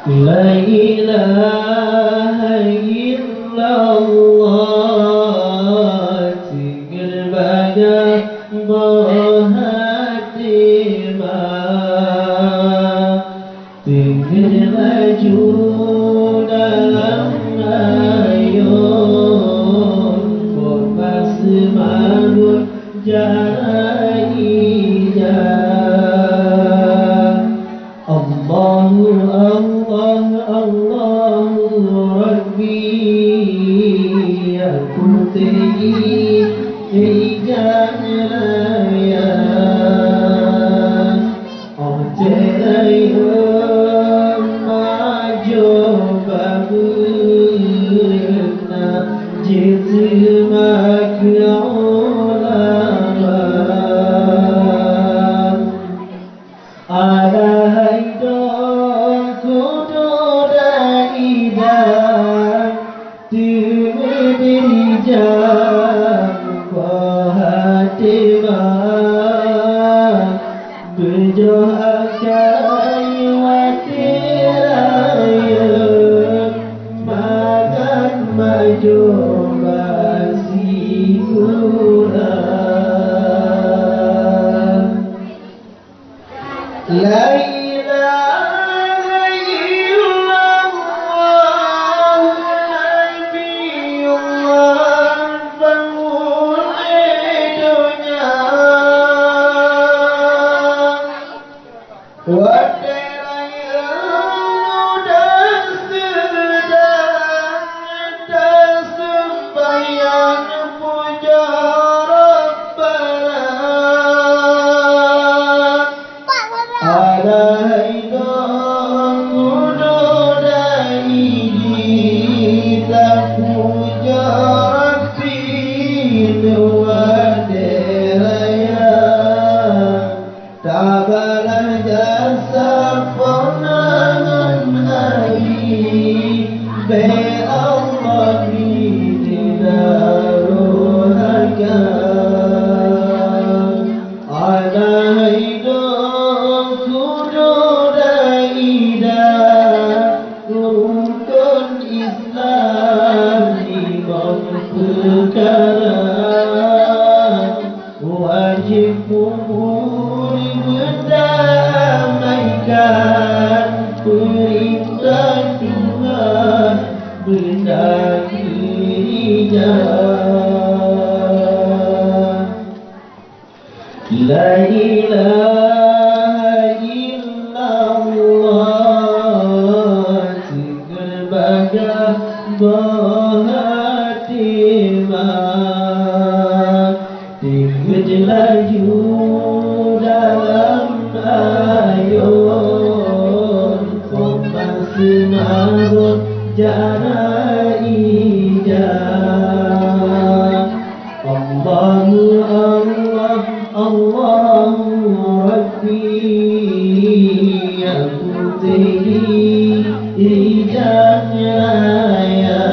La ilaha illallah Tinggal banyak berhatimat Tinggal maju dalam ayun Kota semangut jalan hijau Allahu Allah Allahu Rabbi Aku tinggi hijau raya Oh terayam maju babuna Jitu makya ulama Ada haidon kudu daidan Tumediri jam bahatimah Berjoh akai watirayun Makan maju basikulah La ilaha illallah Nabiullah penghuni dunia Wadayang dan sedang dan sembahyang puja Rabbana Ada haidon kudu daidi tak puja Rabbi nuwadiraya tak balas jasa penangan hari be Allah didarul hakam ada haidon kudu daidah rukun Islam lima perkara wajib umur berdamaikan perintah Tuhan benda hijau La ilaha illallah Tinggal banyak berhatimat Tinggal laju dalam ayun Kota semangut jalan hijau Allahu Allah Allahu Rabbi Aku tinggi hijau raya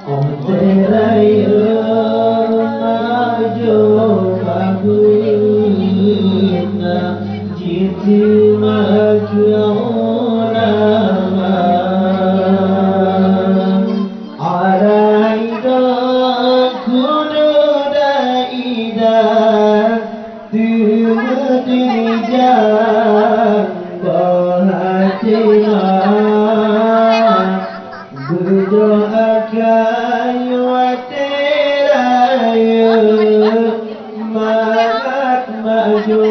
Oh terayam maju babuna Jitu makya ulama Ada haidon kudu daidah Tumediri jam bahatimah Berdoakan watirayun Makat maju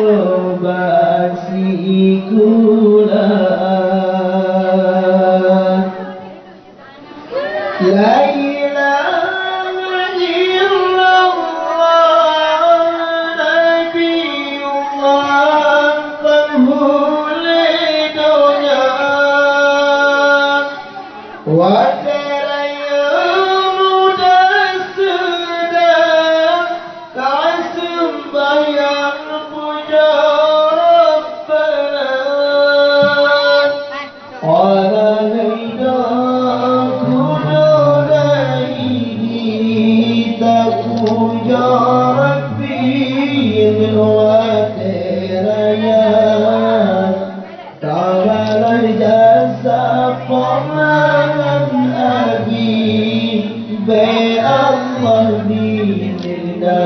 basikulah La ilaha illallah Nabiullah penghuni dunia Wadayang dan sedang tak sembahyang puja Rabbana Amalan jasa pemahaman abi Be Allah dinillah